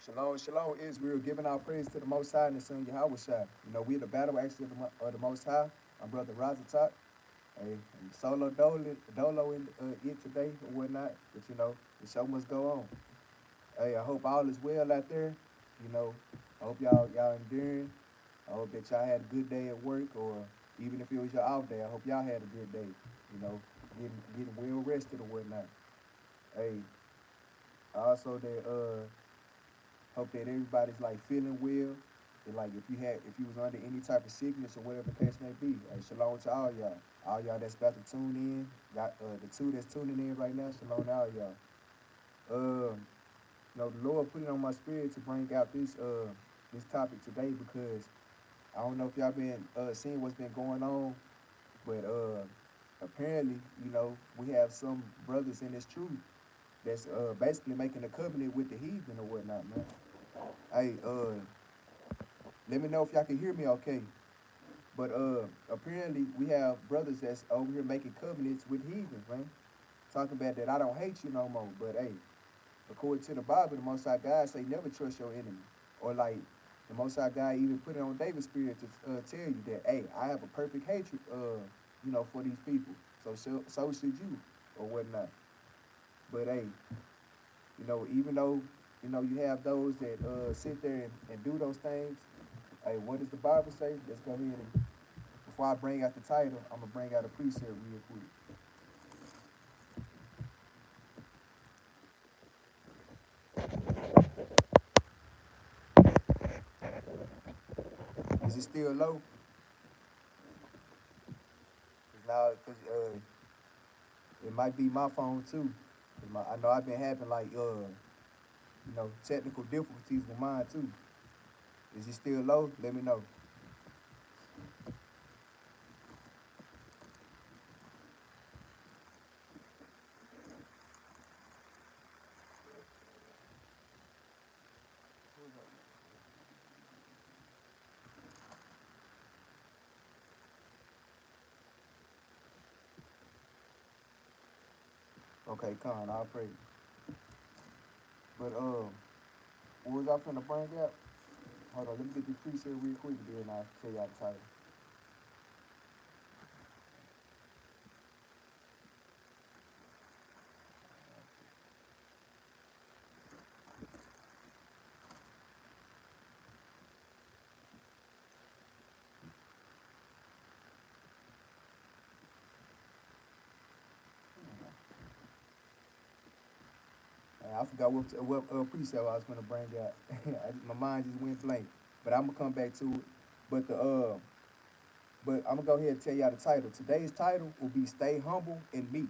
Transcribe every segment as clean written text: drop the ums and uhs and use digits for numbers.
Shalom, shalom, Israel, giving our praise to the Most High and His Son Yahweh Shai. We're the Battle Axes of the Most High. My brother Razatak, and solo dolo in it today or whatnot. But the show must go on. Hey, I hope all is well out there. I hope y'all enduring. I hope that y'all had a good day at work, or even if it was your off day, I hope y'all had a good day. Getting well rested or whatnot. Hey, also that hope that everybody's like feeling well. And like if you was under any type of sickness or whatever the case may be. Hey, shalom to all y'all. All y'all that's about to tune in. Got the two that's tuning in right now, shalom to all y'all. The Lord put it on my spirit to bring out this topic today because I don't know if y'all been seeing what's been going on, but apparently, we have some brothers in this truth that's basically making a covenant with the heathen or whatnot, man. Hey, let me know if y'all can hear me okay. But apparently we have brothers that's over here making covenants with heathens, man. Talking about that I don't hate you no more. But hey, according to the Bible, the Most High God say never trust your enemy. Or like the Most High God even put it on David's spirit to tell you that, hey, I have a perfect hatred, for these people. So should you or whatnot. But hey, even though you have those that sit there and do those things. Hey, what does the Bible say? Let's go ahead and, before I bring out the title, I'm going to bring out a precept real quick. Is it still low? Because it might be my phone too. I know I've been having like, technical difficulties with mine too. Is it still low? Let me know. Okay, Con, I'll pray. But what was I finna bring up? Hold on, let me get this preset real quick, and then I'll tell y'all the title. I forgot what precept I was gonna bring out. My mind just went blank, but I'm gonna come back to it. But but I'm gonna go ahead and tell y'all the title. Today's title will be "Stay Humble and Meek."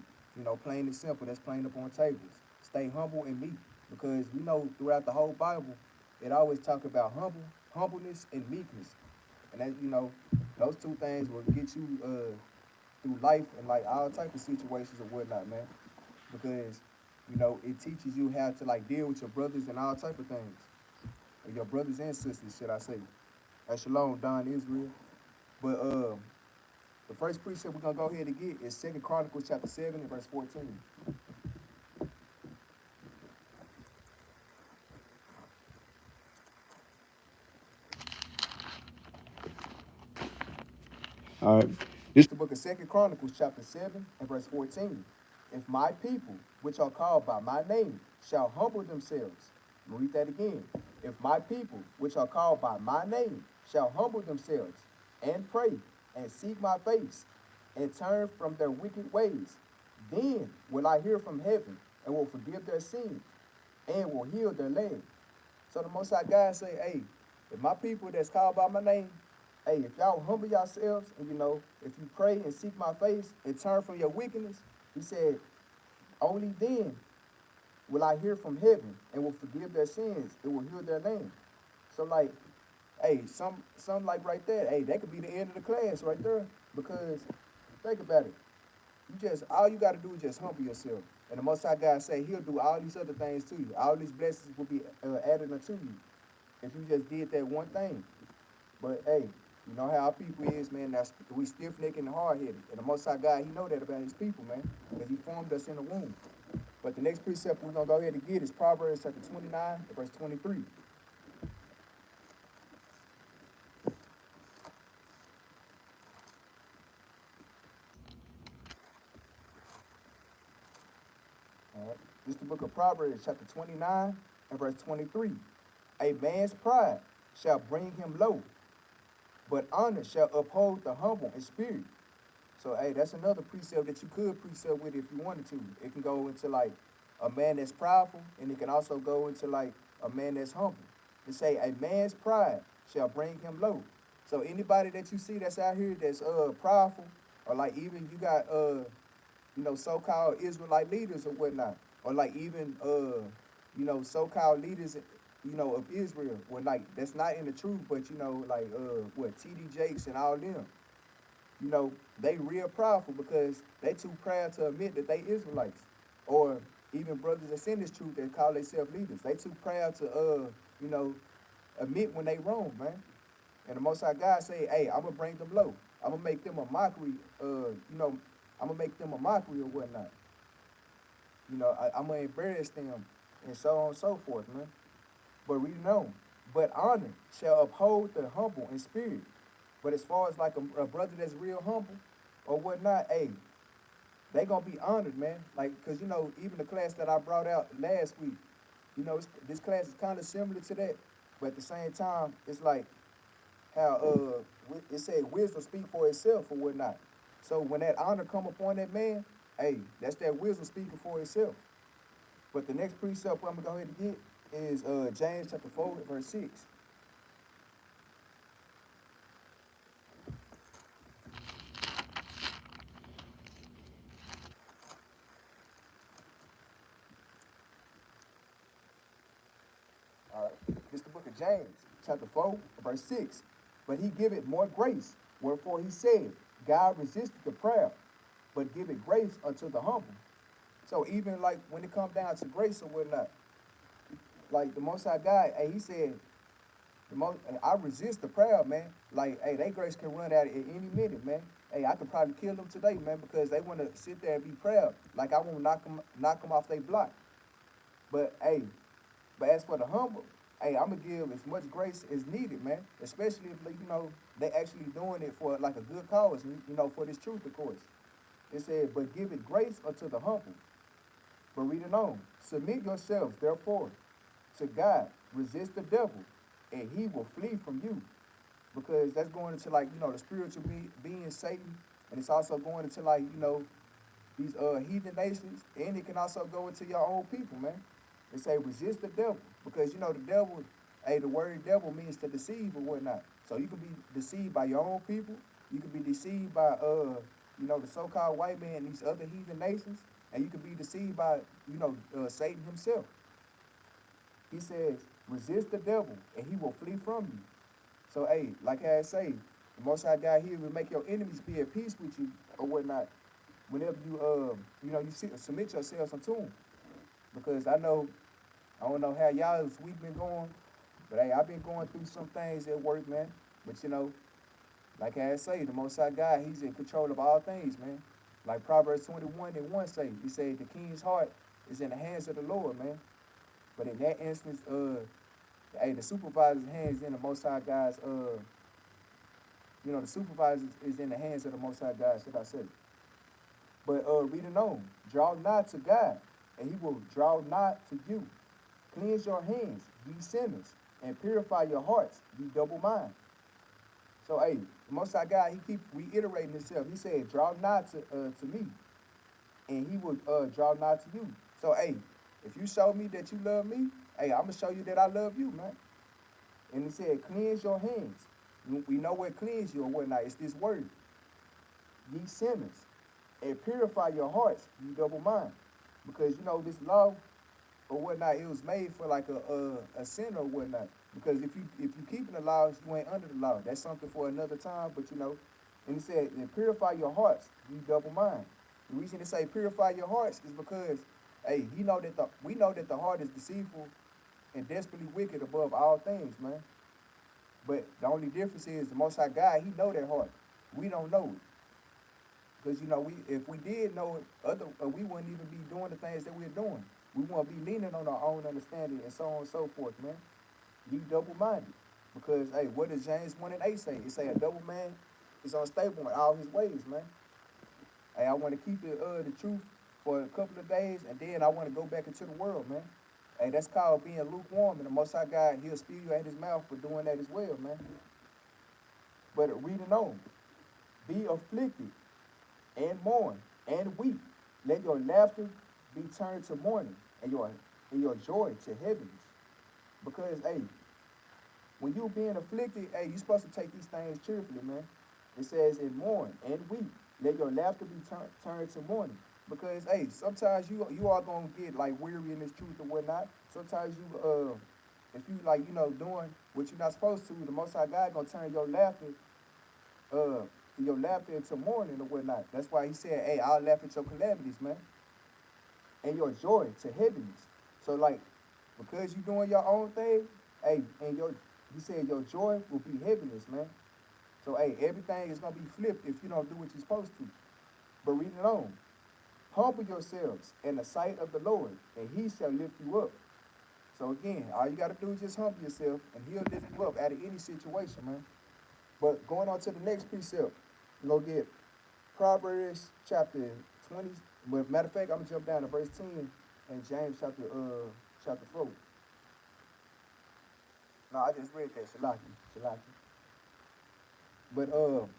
Plain and simple. That's plain up on tables. Stay humble and meek, because we know throughout the whole Bible, it always talk about humbleness, and meekness, and that those two things will get you through life and like all type of situations or whatnot, man. Because it teaches you how to like deal with your brothers and all type of things, or your brothers and sisters, should I say? Shalom, Don Israel. But the first precept we're gonna go ahead and get is 2 Chronicles chapter 7 and verse 14. All right. This is the book of 2 Chronicles chapter 7 and verse 14. If my people, which are called by my name, shall humble themselves. Read that again. If my people, which are called by my name, shall humble themselves and pray and seek my face and turn from their wicked ways, then will I hear from heaven and will forgive their sin and will heal their land. So the Most High God say, hey, if my people that's called by my name, hey, if y'all humble yourselves and if you pray and seek my face and turn from your wickedness, he said, only then will I hear from heaven and will forgive their sins. It will heal their land. So like, hey, some like right there, hey, that could be the end of the class right there. Because think about it. All you gotta do is just humble yourself. And the Most High God say he'll do all these other things to you. All these blessings will be added unto you if you just did that one thing. But hey, you know how our people is, man. We stiff-necked and hard-headed. And the Most High God, he know that about his people, man. Because he formed us in the womb. But the next precept we're going to go ahead and get is Proverbs chapter 29, verse 23. All right. This is the book of Proverbs chapter 29 and verse 23. A man's pride shall bring him low, but honor shall uphold the humble in spirit. So, hey, that's another precept that you could precept with if you wanted to. It can go into like a man that's prideful, and it can also go into like a man that's humble. It say a man's pride shall bring him low. So anybody that you see that's out here that's prideful, or like even you got so-called Israelite leaders or whatnot, or like even so-called leaders of Israel, well, like that's not in the truth, but like what T.D. Jakes and all them. They real prideful because they too proud to admit that they Israelites. Or even brothers that send this truth that call themselves leaders. They too proud to admit when they wrong, man. And the Most High God say, hey, I'm gonna bring them low. I'm gonna make them a mockery, I'm gonna make them a mockery or whatnot. I'm gonna embarrass them and so on and so forth, man. But read on. But honor shall uphold the humble in spirit. But as far as like a brother that's real humble or whatnot, hey, they gonna be honored, man. Like, cause even the class that I brought out last week, this class is kind of similar to that, but at the same time, it's like how it said wisdom speak for itself or whatnot. So when that honor come upon that man, hey, that's that wisdom speaking for itself. But the next precept I'm gonna go ahead and get is James chapter 4, verse 6. All right. This is the book of James, chapter 4, verse 6. But he giveth more grace, wherefore he said, God resisteth the proud, but giveth grace unto the humble. So even like when it comes down to grace or whatnot, like the Most High God, hey, he said, I resist the proud, man. Like, hey, they grace can run out at any minute, man. Hey, I could probably kill them today, man, because they want to sit there and be proud. Like I want to knock them off their block. But hey, but as for the humble, hey, I'm gonna give as much grace as needed, man. Especially if they actually doing it for like a good cause, for this truth, of course. It said, but give it grace unto the humble. But read it on. Submit yourselves, therefore, to God. Resist the devil, and he will flee from you. Because that's going into like, the spiritual being Satan, and it's also going into like, these heathen nations, and it can also go into your own people, man. They say resist the devil, because the devil, hey, the word devil means to deceive or whatnot. So you can be deceived by your own people. You can be deceived by the so-called white man and these other heathen nations, and you can be deceived by Satan himself. He says, resist the devil, and he will flee from you. So hey, like I say, the Most High God here will make your enemies be at peace with you or whatnot. Whenever you submit yourselves unto him. Because I don't know how y'all's week been going, but hey, I've been going through some things at work, man. But like I say, the Most High God, he's in control of all things, man. Like Proverbs 21 and 1 say, he said the king's heart is in the hands of the Lord, man. But in that instance, hey, the supervisor's hands in the Most High God's, the supervisor is in the hands of the Most High God, should I say. But reading on, draw nigh to God, and he will draw nigh to you. Cleanse your hands, ye sinners, and purify your hearts, ye double mind. So, hey, the Most High God, he keep reiterating himself. He said, draw nigh to me, and he will draw nigh to you. So, hey, if you show me that you love me, hey, I'm going to show you that I love you, man. And he said, cleanse your hands. We know what cleanse you or whatnot. It's this word. Ye sinners, and purify your hearts, ye double mind. Because, this law or whatnot, it was made for like a sinner or whatnot. Because if you keeping the laws, you ain't under the law. That's something for another time, but and he said, and purify your hearts, ye double mind. The reason they say purify your hearts is because, hey, we know that the heart is deceitful and desperately wicked above all things, man. But the only difference is the Most High God, he know that heart. We don't know it. Because, you know, if we did know it, we wouldn't even be doing the things that we're doing. We won't be leaning on our own understanding and so on and so forth, man. Be double-minded. Because, hey, what does James 1 and 8 say? It say a double man is unstable in all his ways, man. Hey, I want to keep the truth for a couple of days, and then I want to go back into the world, man. Hey, that's called being lukewarm, and the Most High God, he'll spew you at his mouth for doing that as well, man. But reading on, be afflicted and mourn and weep. Let your laughter be turned to mourning, and your joy to heaviness. Because, hey, when you being afflicted, hey, you're supposed to take these things cheerfully, man. It says, and mourn and weep. Let your laughter be turned to mourning. Because, hey, sometimes you are going to get, like, weary in this truth or whatnot. Sometimes if you, like, you know, doing what you're not supposed to, the Most High God going to turn your laughter into mourning or whatnot. That's why he said, hey, I'll laugh at your calamities, man. And your joy to heaviness. So, like, because you doing your own thing, hey, and he said your joy will be heaviness, man. So, hey, everything is going to be flipped if you don't do what you're supposed to. But read it on. Humble yourselves in the sight of the Lord, and he shall lift you up. So, again, all you got to do is just humble yourself, and he'll lift you up out of any situation, man. But going on to the next precept, we're going to get Proverbs chapter 20. But matter of fact, I'm going to jump down to verse 10 in James chapter 4. No, I just read that, Shalaki. But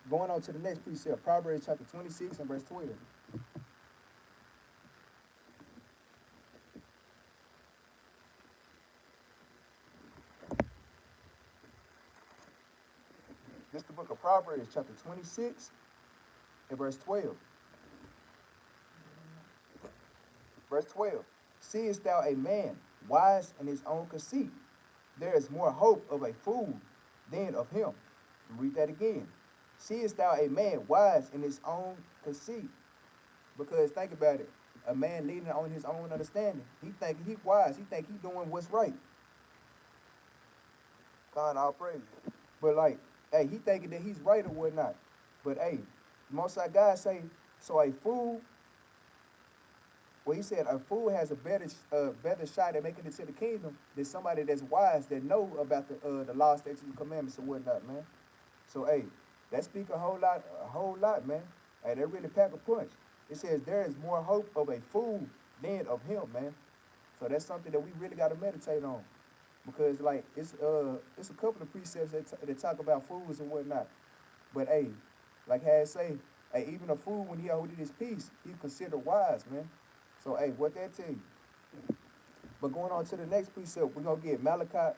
going on to the next precept, Proverbs chapter 26 and verse 12. This is the book of Proverbs chapter 26 and verse 12. Verse 12. Seest thou a man wise in his own conceit? There is more hope of a fool than of him. Read that again. Seest thou a man wise in his own conceit? Because think about it. A man leaning on his own understanding. He thinking he wise. He think he doing what's right. God, all praise. But like, hey, he thinking that he's right or whatnot. But hey, most of God say, so a fool, well, he said a fool has a better shot at making it to the kingdom than somebody that's wise, that know about the law, statutes, and commandments and whatnot, man. So hey, that speak a whole lot, man. Hey, that really pack a punch. It says there is more hope of a fool than of him, man. So that's something that we really got to meditate on, because like it's a couple of precepts that talk about fools and whatnot. But hey, like how it say, hey, even a fool when he holding his peace, he considered wise, man. So hey, what that tell you? But going on to the next precept, we're gonna get Micah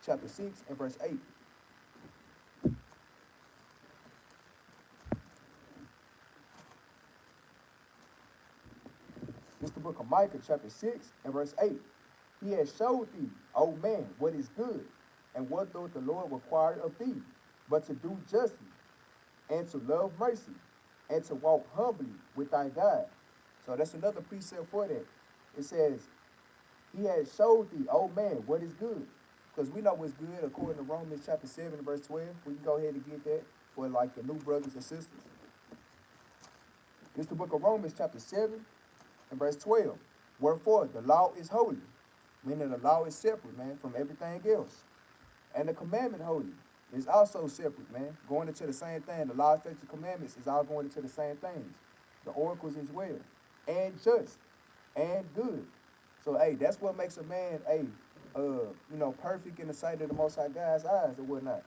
chapter 6 and verse 8. This is the book of Micah chapter 6 and verse 8. He has showed thee, O man, what is good, and what doth the Lord require of thee, but to do justly, and to love mercy, and to walk humbly with thy God. So that's another precept for that. It says, he has showed thee, O man, what is good. Because we know what's good according to Romans chapter 7 verse 12. We can go ahead and get that for like the new brothers and sisters. It's the book of Romans chapter 7 and verse 12. Wherefore the law is holy, meaning the law is separate, man, from everything else. And the commandment holy is also separate, man, going into the same thing. The law, statutes, and commandments is all going into the same things. The oracles as well. And just and good. So, hey, that's what makes a man, perfect in the sight of the Most High God's eyes or whatnot.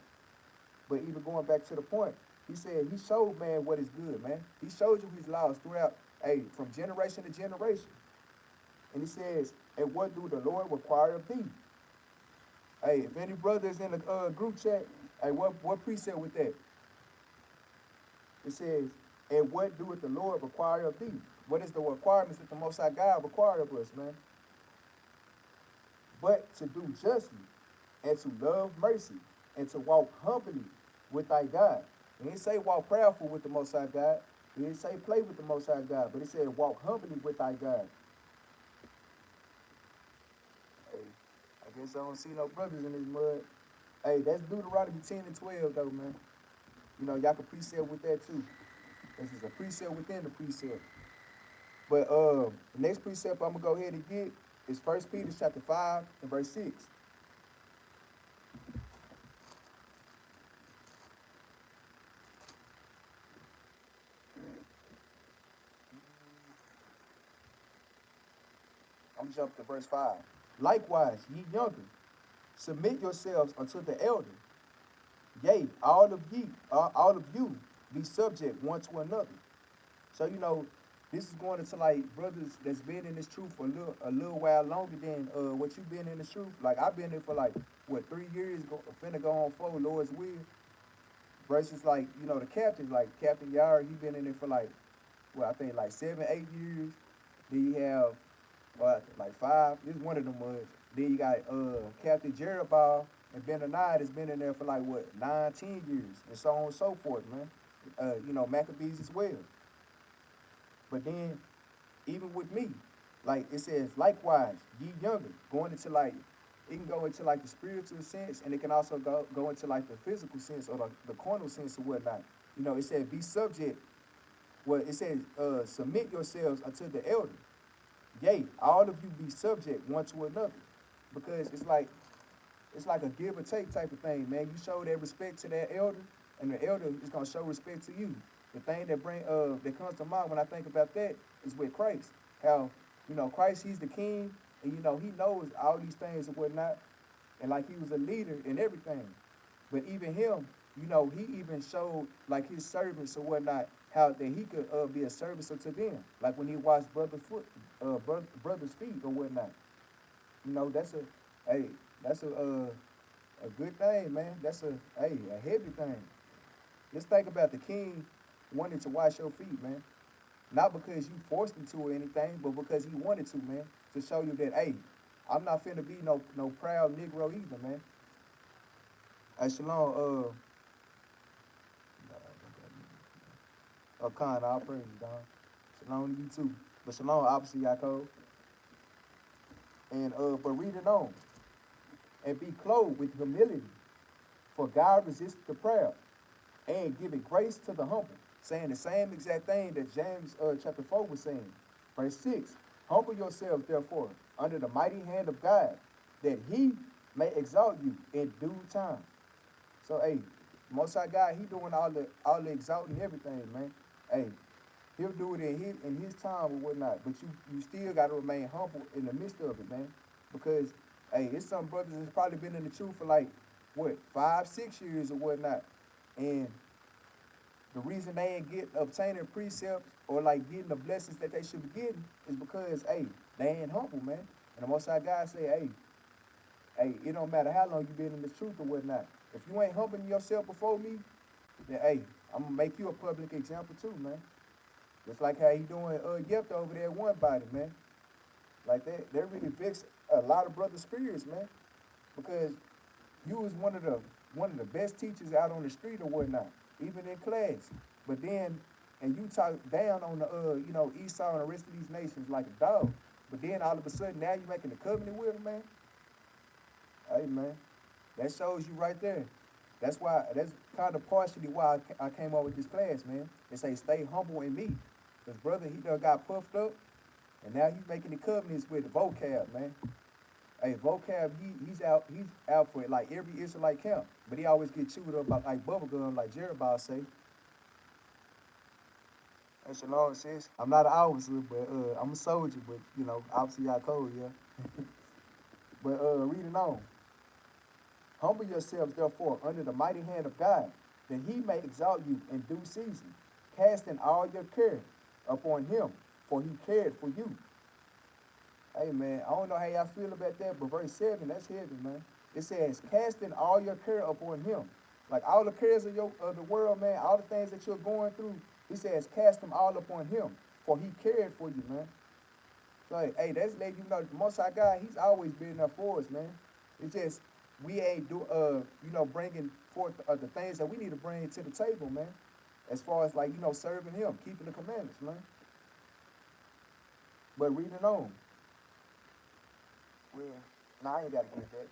But even going back to the point, he said he showed man what is good, man. He showed you his laws throughout, from generation to generation. And he says, and what do the Lord require of thee? Hey, if any brothers in the group chat, hey, what precept with that? It says, and what doeth the Lord require of thee? What is the requirements that the Most High God require of us, man? But to do justly, and to love mercy, and to walk humbly with thy God. He didn't say walk proudful with the Most High God. He didn't say play with the Most High God, but he said walk humbly with thy God. Hey, I guess I don't see no brothers in this mud. Hey, that's Deuteronomy 10 and 12, though, man. You know, y'all can precept with that, too. This is a precept within the precept. But the next precept I'm gonna go ahead and get is 1 Peter chapter 5 and verse 6. I'm gonna jump to verse 5. Likewise, ye younger, submit yourselves unto the elder. Yea, all of you, be subject one to another. So this is going into like brothers that's been in this truth for a little while longer than what you've been in this truth. Like I've been there for like 3 years, finna go on 4, Lord's will. Versus like the captains, like Captain Yard, he been in there for like I think like 7, 8 years. Then you have like 5. This is one of them was. Then you got Captain Jerubbaal and Benaniyah that's been in there for like 9, 10 years, and so on and so forth, man. Maccabees as well. But then, even with me, like it says, likewise, ye younger, going into like, it can go into like the spiritual sense, and it can also go into like the physical sense or the carnal sense or whatnot. It says, be subject. Well, it says, submit yourselves unto the elder. Yea, all of you be subject one to another, because it's like a give or take type of thing, man. You show that respect to that elder, and the elder is gonna show respect to you. The thing that comes to mind when I think about that is with Christ. How Christ, he's the king, and he knows all these things and whatnot, and like he was a leader in everything. But even him, he even showed like his servants or whatnot how that he could be a service unto them. Like when he washed brother's feet or whatnot. That's a good thing, man. That's a heavy thing. Let's think about the king wanted to wash your feet, man. Not because you forced him to or anything, but because he wanted to, man. To show you that, hey, I'm not finna be no proud Negro either, man. Hey, Shalom, Khan, I'll praise you, dog. Shalom to you too. But Shalom, obviously, Yaakov. And, but read it on. And be clothed with humility. For God resists the proud and giving grace to the humble. Saying the same exact thing that James chapter 4 was saying. Verse 6, humble yourselves, therefore, under the mighty hand of God, that he may exalt you in due time. So, hey, Most High God, he doing all the exalting everything, man. Hey, he'll do it in his time or whatnot, but you still got to remain humble in the midst of it, man. Because, hey, it's some brothers that's probably been in the truth for like, 5, 6 years or whatnot. And the reason they ain't obtaining precepts or like getting the blessings that they should be getting is because, hey, they ain't humble, man. And the Most High God say, hey, it don't matter how long you been in the truth or whatnot. If you ain't humbling yourself before me, then hey, I'm gonna make you a public example too, man. Just like how he doing Yepta over there at One Body, man. Like that really vexed a lot of brother spirits, man. Because you was one of the best teachers out on the street or whatnot, even in class. But then, and you talk down on the Esau and the rest of these nations like a dog. But then all of a sudden now you making a covenant with them, man. Hey, man, that shows you right there. That's kind of partially why I came up with this class, man. They say stay humble in me. Because brother, he done got puffed up, and now he's making the covenants with the vocab, man. Hey, vocab, he's out for it like every Israelite camp. But he always get chewed up like bubblegum, like Jerubbaal say. And Shalom says, I'm not an officer, but I'm a soldier, but obviously I code, yeah. But reading on. Humble yourselves, therefore, under the mighty hand of God, that he may exalt you in due season, casting all your care upon him, for he cared for you. Hey, man, I don't know how y'all feel about that, but verse 7, that's heavy, man. It says, casting all your care upon him. Like all the cares of the world, man, all the things that you're going through, he says, cast them all upon him, for he cared for you, man. So, hey, that's letting you know, the Most High God, he's always been there for us, man. It's just, we ain't bringing forth the things that we need to bring to the table, man. As far as like, serving him, keeping the commandments, man. But reading on. Well, nah, I ain't got to get that.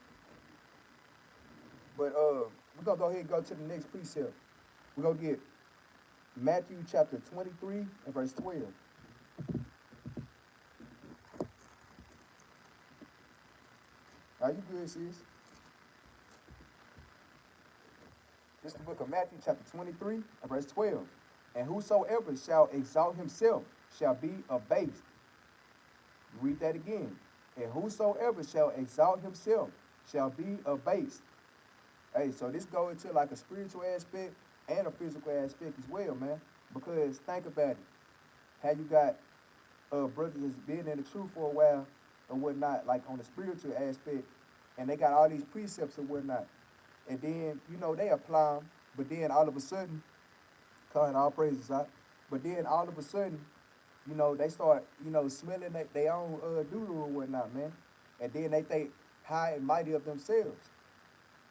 But we're going to go ahead and go to the next precept. We're going to get Matthew chapter 23 and verse 12. Are you good, sis? This is the book of Matthew chapter 23 and verse 12. And whosoever shall exalt himself shall be abased. Read that again. And whosoever shall exalt himself shall be abased. Hey, so this goes into like a spiritual aspect and a physical aspect as well, man. Because think about it. How you got brothers that's been in the truth for a while or whatnot, like on the spiritual aspect, and they got all these precepts or whatnot. And then, you know, they apply them, but then all of a sudden, calling all praises out, but then all of a sudden, you know, they start, you know, smelling their own doodle or whatnot, man. And then they think high and mighty of themselves.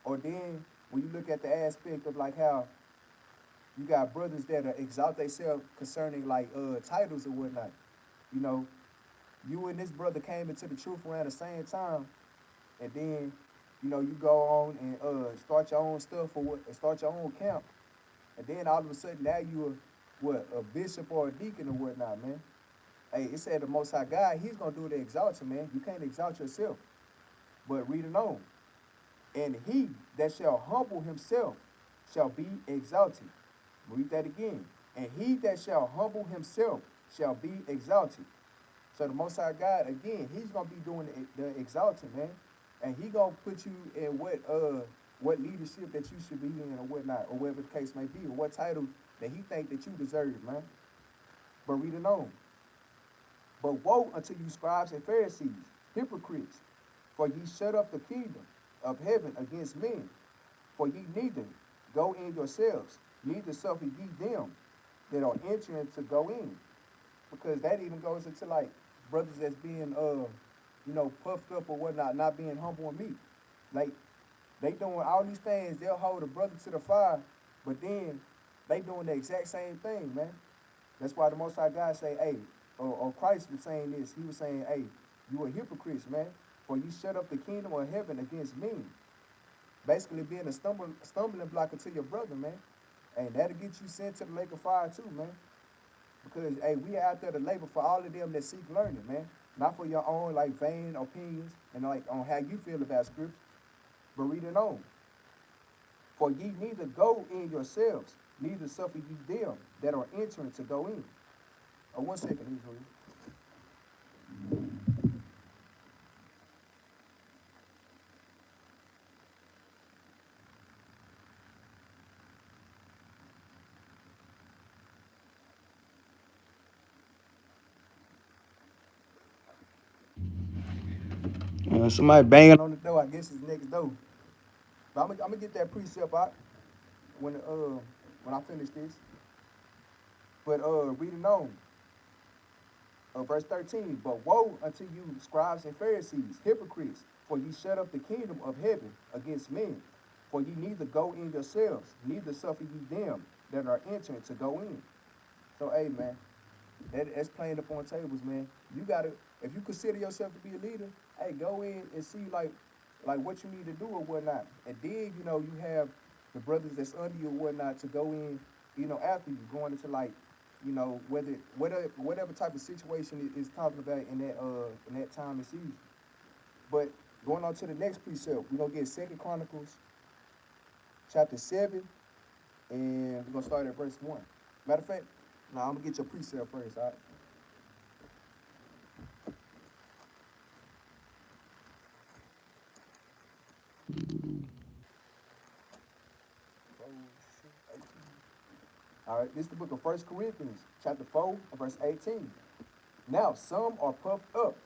Or then when you look at the aspect of like how you got brothers that exalt themselves concerning like titles or whatnot. You know, you and this brother came into the truth around the same time, and then, you know, you go on and start your own stuff or start your own camp, and then all of a sudden now you a bishop or a deacon or whatnot, man. Hey, it said the Most High God, He's gonna do the exalting, man. You can't exalt yourself. But read it on. And he that shall humble himself shall be exalted. Read that again. And he that shall humble himself shall be exalted. So the Most High God, again, He's gonna be doing the exalting, man. And He gonna put you in what leadership that you should be in or whatnot, or whatever the case may be, or what title that He think that you deserve, man. But read it on. But woe unto you, scribes and Pharisees, hypocrites, for ye shut up the kingdom of heaven against men. For ye neither go in yourselves, neither suffer ye them that are entering to go in. Because that even goes into like brothers that's being you know, puffed up or whatnot, not being humble and meek. Like they doing all these things, they'll hold a brother to the fire, but then they doing the exact same thing, man. That's why the Most High God say, hey, or Christ was saying this, He was saying, hey, you are hypocrites, man, for you shut up the kingdom of heaven against men. Basically being a stumbling block to your brother, man. And that'll get you sent to the lake of fire too, man. Because, hey, we out there to labor for all of them that seek learning, man. Not for your own, like, vain opinions and, like, on how you feel about scripture. But read it on. For ye neither go in yourselves, neither suffer ye them that are entering to go in. Oh, 1 second, Israel. Somebody banging on the door. I guess it's next door. But I'm gonna get that precept out when I finish this. But read it on. Verse 13. But woe unto you, scribes and Pharisees, hypocrites, for ye shut up the kingdom of heaven against men. For ye neither go in yourselves, neither suffer ye them that are entering to go in. So, hey, man, that's playing up on tables, man. You gotta, if you consider yourself to be a leader, hey, go in and see like what you need to do or whatnot. And then, you know, you have the brothers that's under you or whatnot to go in, you know, after you, going into like, you know, whatever type of situation it is talking about in that time and season. But going on to the next precept, we're gonna get 2 Chronicles chapter 7, and we're gonna start at verse 1. Matter of fact, no, I'm gonna get your precept first, all right? All right, this is the book of 1 Corinthians, chapter 4, verse 18. Now, some are puffed up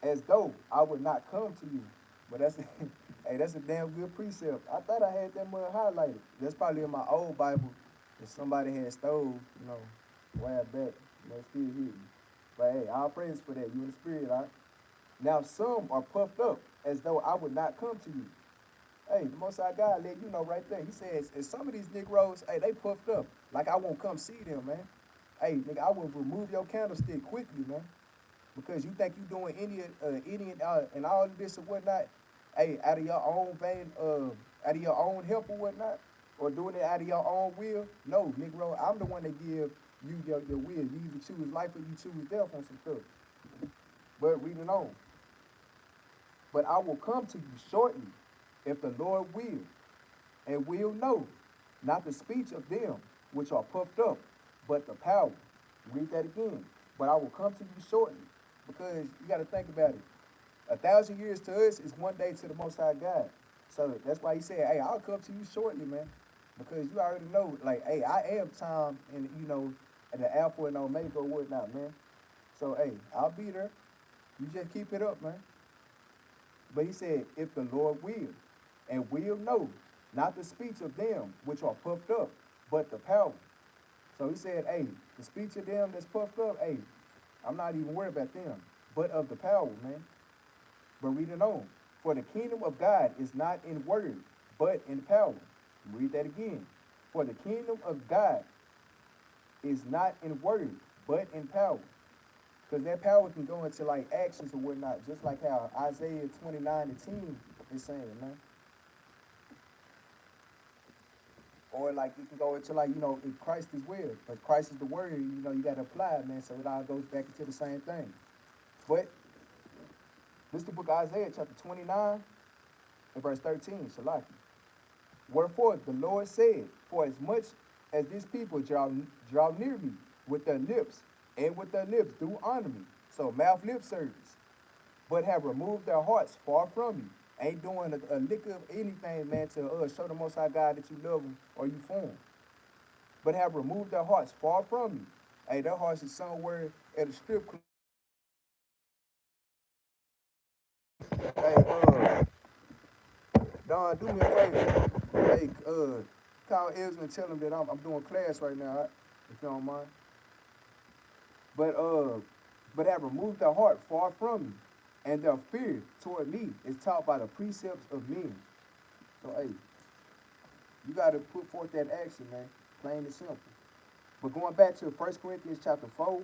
as though I would not come to you. But that's, hey, that's a damn good precept. I thought I had that mud highlighted. That's probably in my old Bible that somebody had stole, you know, a while back. You know, still here. But hey, all praise for that. You in the spirit, all right? Now, some are puffed up as though I would not come to you. Hey, the Most High God let you know right there. He says, and some of these Negroes, hey, they puffed up. Like I won't come see them, man. Hey, nigga, I will remove your candlestick quickly, man. Because you think you doing idiot and all of this or whatnot. Hey, out of your own vein, out of your own help or whatnot, or doing it out of your own will? No, Negro, I'm the one that give you your will. You either choose life or you choose death on some stuff. But reading on. But I will come to you shortly, if the Lord will, and will know, not the speech of them which are puffed up, but the power. Read that again. But I will come to you shortly, because you got to think about it. 1,000 years to us is one day to the Most High God. So that's why he said, hey, I'll come to you shortly, man. Because you already know, like, hey, I am time and, the Alpha and Omega or whatnot, man. So, hey, I'll be there. You just keep it up, man. But he said, if the Lord will, and will know, not the speech of them which are puffed up, but the power. So he said, hey, the speech of them that's puffed up, hey, I'm not even worried about them, but of the power, man. But read it on. For the kingdom of God is not in word, but in power. Read that again. For the kingdom of God is not in word, but in power. Because that power can go into like actions or whatnot, just like how Isaiah 29:10 is saying, man. Or like it can go into like, if Christ is will, but Christ is the word, you got to apply it, man. So it all goes back into the same thing. But this is the book of Isaiah, chapter 29, and verse 13, Shalaki. Wherefore the Lord said, for as much as this people draw near me with their lips, and with their lips do honor me, so mouth lip service, but have removed their hearts far from me, ain't doing a lick of anything, man, to show the Most High God that you love them or you for them, but have removed their hearts far from me. Hey, their hearts is somewhere at a strip club. Hey, Don, do me a favor. Hey, call Ezra and tell him that I'm doing class right now, if you don't mind. But have removed their heart far from me, and their fear toward me is taught by the precepts of men. So, hey, you got to put forth that action, man, plain and simple. But going back to 1 Corinthians chapter 4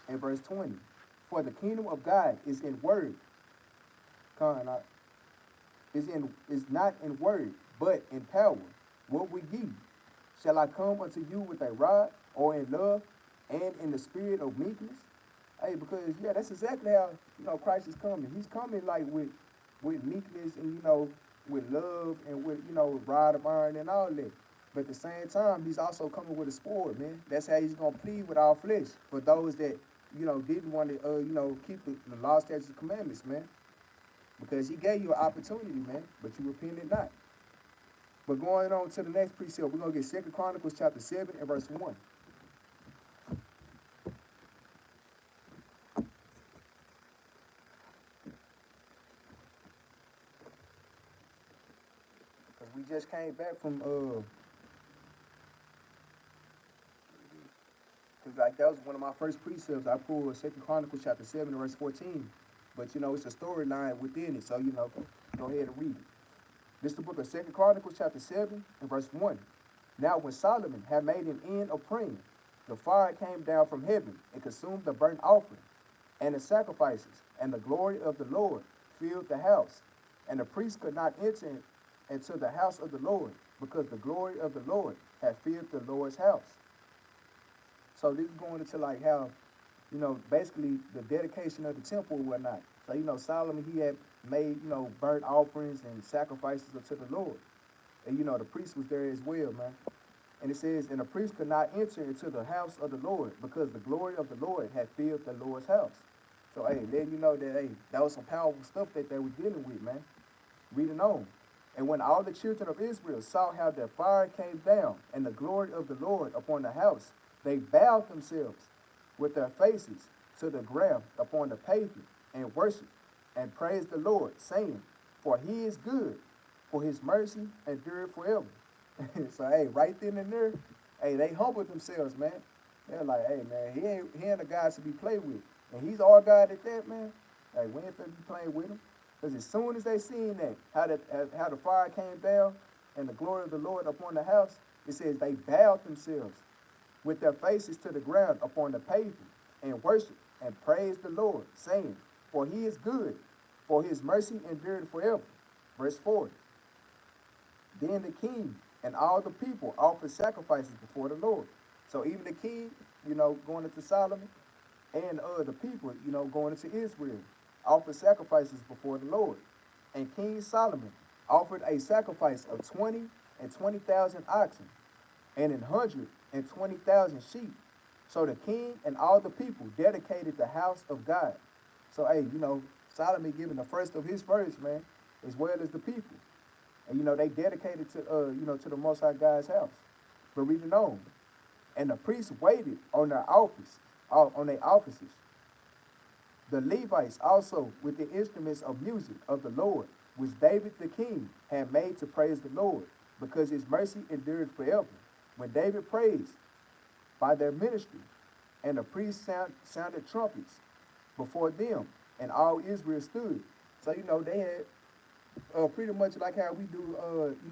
and verse 20, for the kingdom of God is in word, is not in word, but in power. What would ye? Shall I come unto you with a rod, or in love, and in the spirit of meekness? Hey, because that's exactly how Christ is coming. He's coming like with meekness and with love and with rod of iron and all that. But at the same time, he's also coming with a sword, man. That's how he's gonna plead with our flesh for those that didn't want to keep the law, statutes, and commandments, man. Because he gave you an opportunity, man, but you repented not. But going on to the next precept, we're gonna get 2 Chronicles chapter 7 and verse 1. Because we just came back from because like that was one of my first precepts. I pulled 2 Chronicles chapter 7 and verse 14. But it's a storyline within it, so go ahead and read it. This is the book of 2 Chronicles chapter 7 and verse 1. Now when Solomon had made an end of praying, the fire came down from heaven and consumed the burnt offering and the sacrifices, and the glory of the Lord filled the house. And the priests could not enter into the house of the Lord, because the glory of the Lord had filled the Lord's house. So this is going into like how, basically the dedication of the temple and whatnot. So, Solomon, he had made, burnt offerings and sacrifices unto the Lord. And, the priest was there as well, man. And it says, and the priest could not enter into the house of the Lord, because the glory of the Lord had filled the Lord's house. So, hey, letting you know that, hey, that was some powerful stuff that they were dealing with, man. Reading on. And when all the children of Israel saw how the fire came down and the glory of the Lord upon the house, they bowed themselves with their faces to the ground upon the pavement and worshiped and praised the Lord, saying, for he is good, for his mercy endureth forever. So, hey, right then and there, hey, they humbled themselves, man. They're like, hey, man, he ain't a God to be played with. And he's our God at that, man. Hey, we ain't finna be playing with him. Because as soon as they seen that, how the fire came down and the glory of the Lord upon the house, it says they bowed themselves with their faces to the ground upon the pavement and worshiped and praised the Lord, saying, for he is good, for his mercy endured forever. Verse 4. Then the king and all the people offered sacrifices before the Lord. So even the king, going into Solomon, and the people, going into Israel, offered sacrifices before the Lord. And King Solomon offered a sacrifice of 20,000 oxen, and 120,000 sheep. So the king and all the people dedicated the house of God. So, hey, Solomon giving the first of his first, man, as well as the people. And, they dedicated to the Most High God's house. But reading on. And the priests waited on their offices. The Levites also with the instruments of music of the Lord, which David the king had made to praise the Lord, because his mercy endured forever. When David praised by their ministry, and the priests sounded trumpets before them, and all Israel stood. So, they had pretty much like how we do,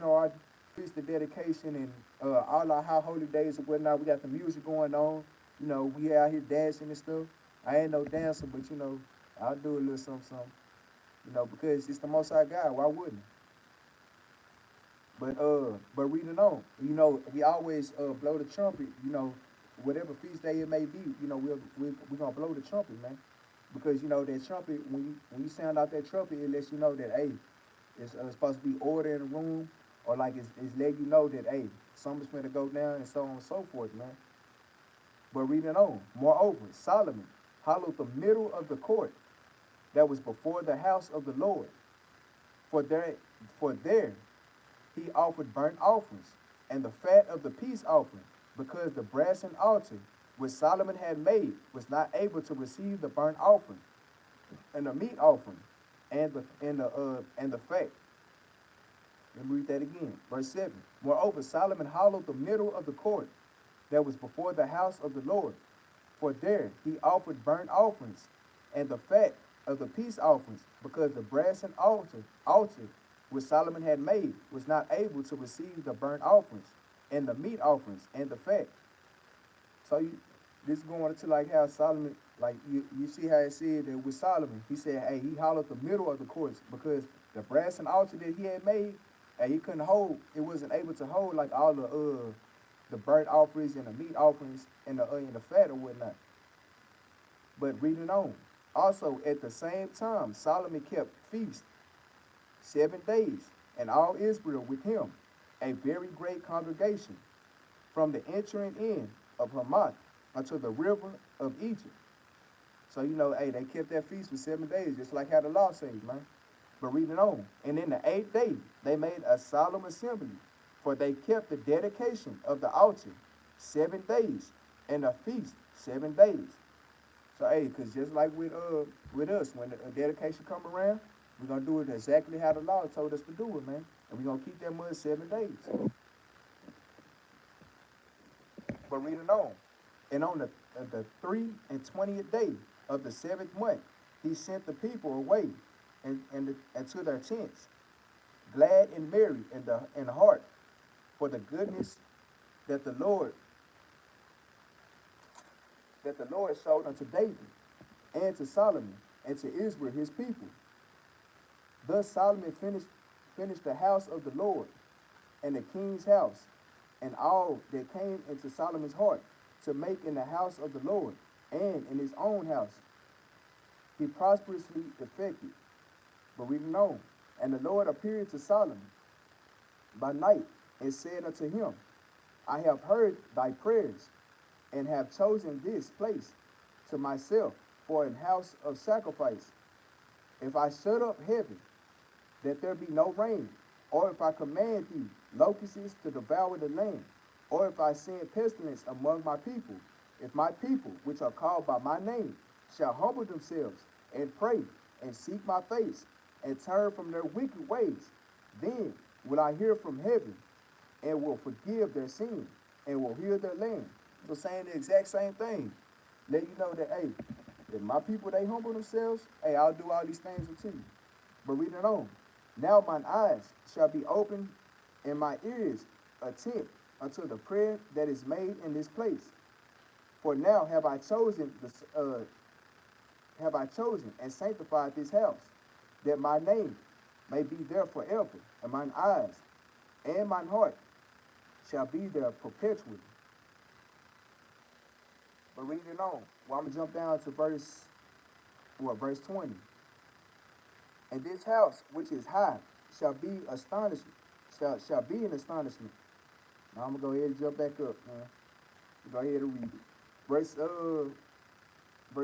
our feast of dedication and all our high holy days and whatnot. We got the music going on. We out here dancing and stuff. I ain't no dancer, but I'll do a little something. Because it's the Most High God. Why wouldn't? But reading on, we always blow the trumpet. Whatever feast day it may be, we're gonna blow the trumpet, man. Because that trumpet, when you sound out that trumpet, it lets you know that, hey, it's supposed to be order in the room, or like it's letting you know that, hey, something's going to go down, and so on and so forth, man. But reading on, moreover, Solomon hollowed the middle of the court that was before the house of the Lord. For there he offered burnt offerings and the fat of the peace offering, because the brazen altar which Solomon had made was not able to receive the burnt offering and the meat offering and the fat. Let me read that again. Verse 7. Moreover, Solomon hollowed the middle of the court that was before the house of the Lord. For there he offered burnt offerings and the fat of the peace offerings, because the brazen altar which Solomon had made was not able to receive the burnt offerings and the meat offerings and the fat. So this is going into like how Solomon, like you see how it said that with Solomon, he said, hey, he hollowed the middle of the courts, because the brazen altar that he had made, and he couldn't hold, it wasn't able to hold like all the burnt offerings and the meat offerings and the fat or whatnot. But reading on, also at the same time Solomon kept feast 7 days, and all Israel with him, a very great congregation, from the entering in of Hamath unto the river of Egypt. So hey, they kept that feast for 7 days, just like how the law says, man. But reading on, and in the 8th day they made a solemn assembly, for they kept the dedication of the altar 7 days, and a feast 7 days. So hey, because just like with us, when the dedication come around, we're gonna do it exactly how the law told us to do it, man. And we're gonna keep that mud 7 days. But reading on, and on the 23rd day of the 7th month, he sent the people away and to their tents, glad and merry in heart, for the goodness that the Lord showed unto David and to Solomon and to Israel his people. Thus Solomon finished the house of the Lord and the king's house, and all that came into Solomon's heart to make in the house of the Lord and in his own house. He prosperously effected. But reading on, and the Lord appeared to Solomon by night and said unto him, I have heard thy prayers, and have chosen this place to myself for an house of sacrifice. If I shut up heaven, that there be no rain, or if I command thee locusts to devour the land, or if I send pestilence among my people, if my people, which are called by my name, shall humble themselves and pray and seek my face and turn from their wicked ways, then will I hear from heaven and will forgive their sin and will heal their land. So saying the exact same thing. Let you know that, hey, if my people, they humble themselves, hey, I'll do all these things unto you. But reading on, now mine eyes shall be open and my ears attent unto the prayer that is made in this place. For now have I chosen and sanctified this house, that my name may be there forever, and mine eyes and mine heart shall be there perpetually. But read it on. Well, I'm gonna jump down to verse 20. And this house which is high shall be astonishment, shall be an astonishment. Now I'm gonna go ahead and jump back up, man. Go ahead and read it. Verse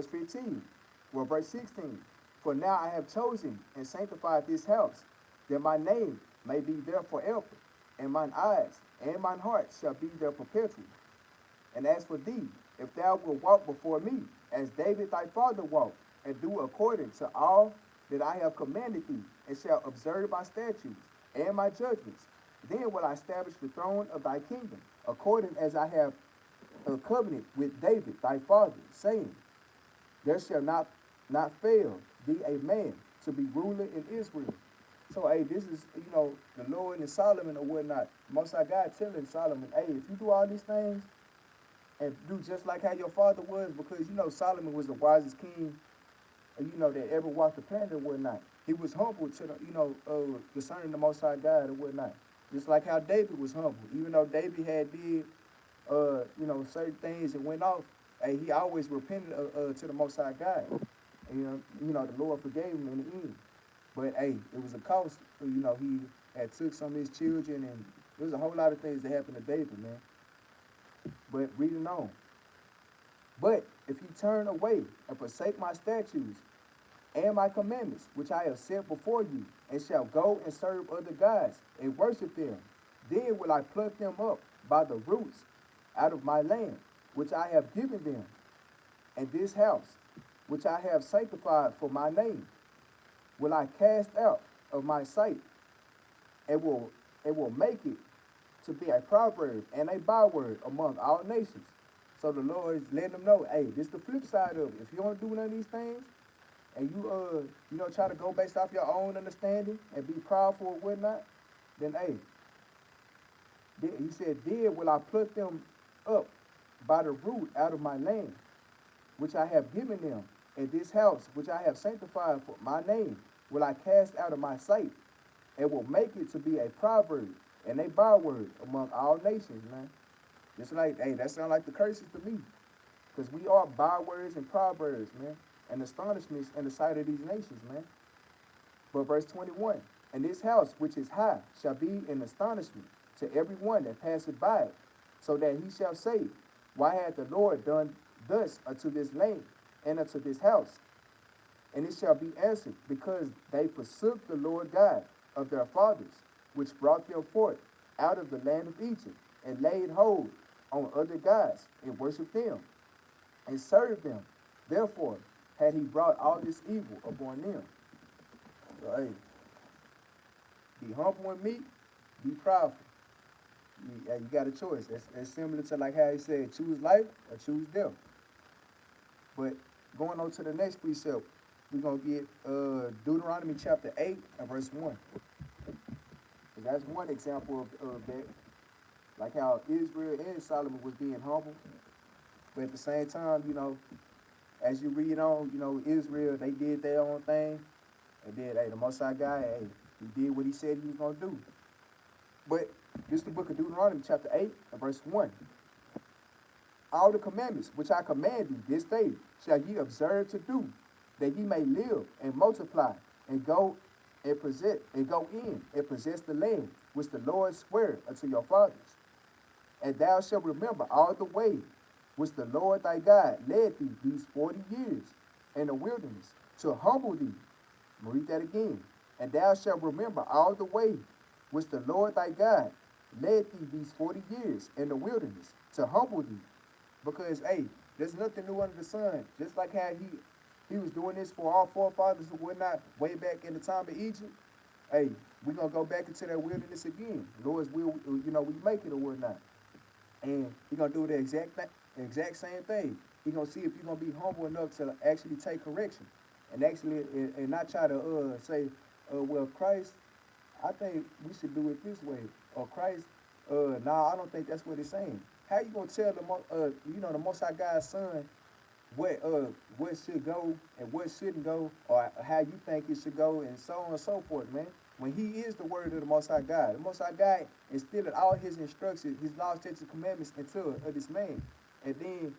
15. Well, verse 16. For now I have chosen and sanctified this house, that my name may be there forever, and mine eyes and mine heart shall be there perpetually. And as for thee, if thou wilt walk before me, as David thy father walked, and do according to all that I have commanded thee, and shalt observe my statutes and my judgments, then will I establish the throne of thy kingdom, according as I have a covenant with David thy father, saying, there shall not fail thee a man to be ruler in Israel. So, hey, this is, the Lord and Solomon or whatnot. Most High God telling Solomon, hey, if you do all these things and do just like how your father was, because, Solomon was the wisest king, that ever walked the planet or whatnot. He was humble to concerning the Most High God or whatnot. Just like how David was humble. Even though David had did, certain things and went off, hey, he always repented to the Most High God. And, the Lord forgave him in the end. But, hey, it was a cost. He had took some of his children, and there was a whole lot of things that happened to David, man. But reading on. But if he turn away and forsake my statutes and my commandments, which I have set before you, and shall go and serve other gods and worship them, then will I pluck them up by the roots out of my land, which I have given them, and this house, which I have sanctified for my name, will I cast out of my sight, and will make it to be a proverb and a byword among all nations. So the Lord is letting them know, hey, this is the flip side of it. If you don't do none of these things, and you try to go based off your own understanding and be proudful or whatnot, then hey, he said, then will I pluck them up by the root out of my land, which I have given them, and this house which I have sanctified for my name will I cast out of my sight, and will make it to be a proverb and a byword among all nations, man. Just like, hey, that sounds like the curses to me. Because we are bywords and proverbs, man, and astonishments in the sight of these nations, man. But verse 21, and this house which is high shall be an astonishment to every one that passeth by it, so that he shall say, why hath the Lord done thus unto this land and unto this house? And it shall be answered, because they forsook the Lord God of their fathers, which brought them forth out of the land of Egypt, and laid hold on other gods, and worshiped them, and served them. Therefore had he brought all this evil upon them. So, hey, be humble and meek, be proudful. You got a choice. That's similar to like how he said, choose life or choose death. But going on to the next precept, we're going to get Deuteronomy chapter 8 and verse 1. That's one example of that. Like how Israel and Solomon was being humble. But at the same time, as you read on, Israel, they did their own thing. And then, hey, the Most High God, hey, he did what he said he was going to do. But this is the book of Deuteronomy, chapter 8, and verse 1. All the commandments which I command thee this day shall ye observe to do, that ye may live and multiply, and go in and possess the land which the Lord sware unto your fathers. And thou shalt remember all the way which the Lord thy God led thee these 40 years in the wilderness, to humble thee. I'm going to read that again. And thou shalt remember all the way which the Lord thy God led thee these 40 years in the wilderness, to humble thee. Because, hey, there's nothing new under the sun. Just like how he was doing this for our forefathers who were not way back in the time of Egypt. Hey, we're going to go back into that wilderness again. Lord's will, we make it or whatnot. And he's going to do the exact same thing. He's going to see if you're going to be humble enough to actually take correction. And actually, and not try to say, well, Christ, I think we should do it this way. Or Christ, nah, I don't think that's what it's saying. How you going to tell the Most High God's son what should go and what shouldn't go, or how you think it should go, and so on and so forth, man. When he is the word of the Most High God, the Most High God instilled all his instructions, his laws, statutes, and commandments into this man, and then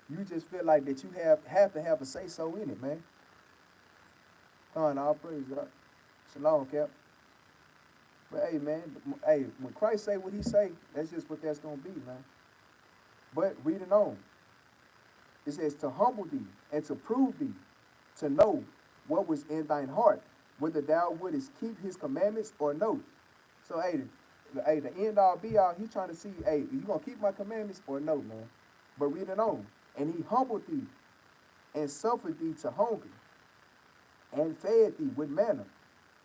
you just feel like that you have to have a say so in it, man. Come on, all praise God. Shalom, Cap. But hey, man, hey, when Christ say what he say, that's just what that's gonna be, man. But reading on, it says to humble thee and to prove thee, to know what was in thine heart, whether thou wouldest keep his commandments or no. So the end all be all, he trying to see, hey, you gonna keep my commandments or no, man? But reading on, and he humbled thee and suffered thee to hunger, and fed thee with manna,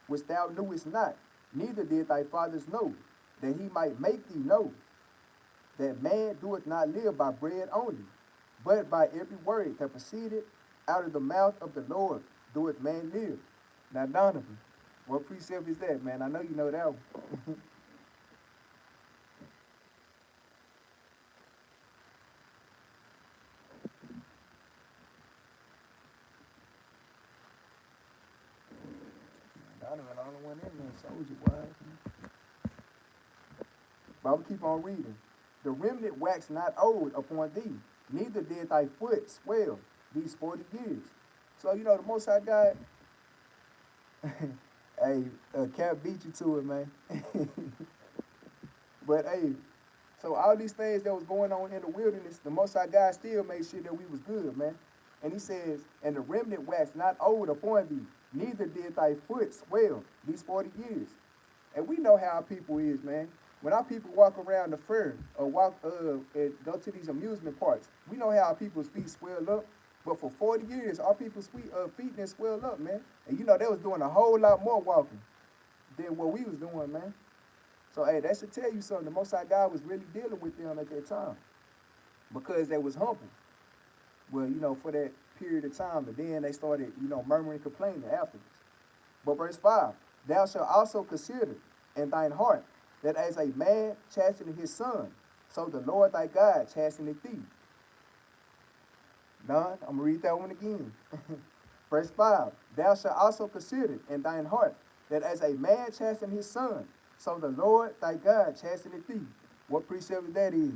which thou knewest not, neither did thy fathers know, that he might make thee know that man doeth not live by bread only, but by every word that proceeded out of the mouth of the Lord doeth man live. Now, Donovan, what precept is that, man? I know you know that one. Donovan, the only one in there, soldier, boy. But I'm keep on reading. The remnant waxed not old upon thee, neither did thy foot swell these 40 years. So, you know, the Most High God, hey, Capt beat you to it, man. But, hey, so all these things that was going on in the wilderness, the Most High God still made sure that we was good, man. And he says, and the remnant waxed not old upon thee, neither did thy foot swell these 40 years. And we know how our people is, man. When our people walk around the fair or walk and go to these amusement parks, we know how our people's feet swell up. But for 40 years, our people's feet didn't swell up, man. And you know they was doing a whole lot more walking than what we was doing, man. So hey, that should tell you something. The Most High God was really dealing with them at that time because they was humble. Well, you know, for that period of time, and then they started, you know, murmuring, complaining afterwards. But verse 5, thou shalt also consider in thine heart that as a man chasteneth his son, so the Lord thy God chasteneth thee. None, I'm going to read that one again. Verse 5, thou shalt also consider in thine heart that as a man chasteneth his son, so the Lord thy God chasteneth thee. What precept that is?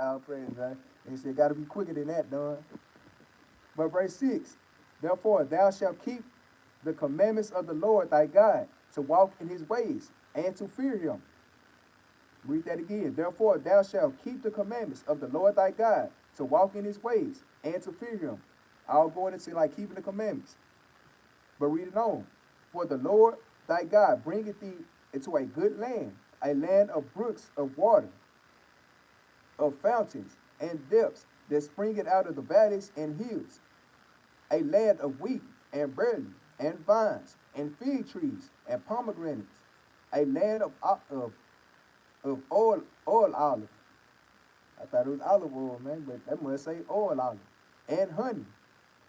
I'll praise God. He said, got to be quicker than that, Don. But verse 6, therefore thou shalt keep the commandments of the Lord thy God, to walk in his ways, and to fear him. Read that again. Therefore thou shalt keep the commandments of the Lord thy God, to walk in his ways, and to fear him. I'll go into like keeping the commandments. But read it on. For the Lord thy God bringeth thee into a good land, a land of brooks of water, of fountains and depths that springeth out of the valleys and hills, a land of wheat and barley and vines and fig trees and pomegranates, a land of oil olive. I thought it was olive oil, man, but that must say oil olive, and honey,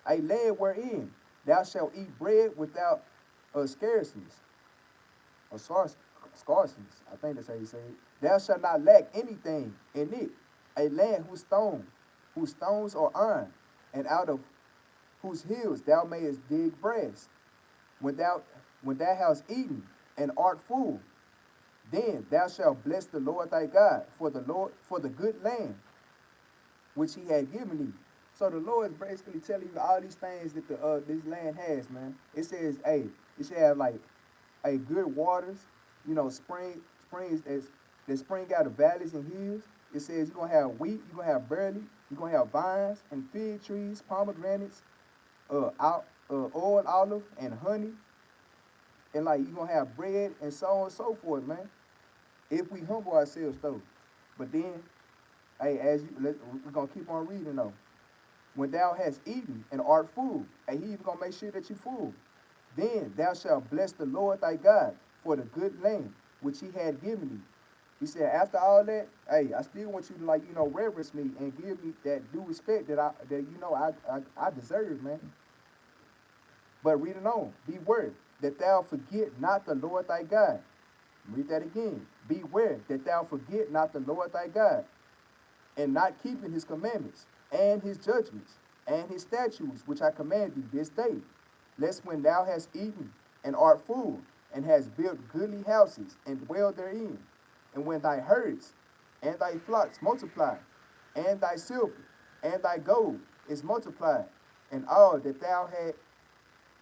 a land wherein thou shalt eat bread without scarceness, or scarceness, I think that's how you say it. Thou shalt not lack anything in it, a land whose stones are iron, and out of whose hills thou mayest dig brass. When thou hast eaten and art full, then thou shalt bless the Lord thy God for the good land which he had given thee. So the Lord is basically telling you all these things that this land has, man. It says, hey, it should have like good waters, you know, springs that spring out of valleys and hills. It says you're gonna have wheat, you're gonna have barley, you're gonna have vines and fig trees, pomegranates, oil olive and honey, and like you're gonna have bread and so on and so forth, man. If we humble ourselves though. But then, hey, we're gonna keep on reading though. When thou hast eaten and art full, and he even gonna make sure that you full, then thou shalt bless the Lord thy God for the good land which he had given thee. He said, after all that, hey, I still want you to, like, you know, reverence me and give me that due respect that I deserve, man. But read it on. Beware that thou forget not the Lord thy God. Read that again. Beware that thou forget not the Lord thy God, and not keeping his commandments, and his judgments, and his statutes, which I command thee this day, lest when thou hast eaten, and art full, and hast built goodly houses, and dwell therein, and when thy herds and thy flocks multiply, and thy silver and thy gold is multiplied, and all that thou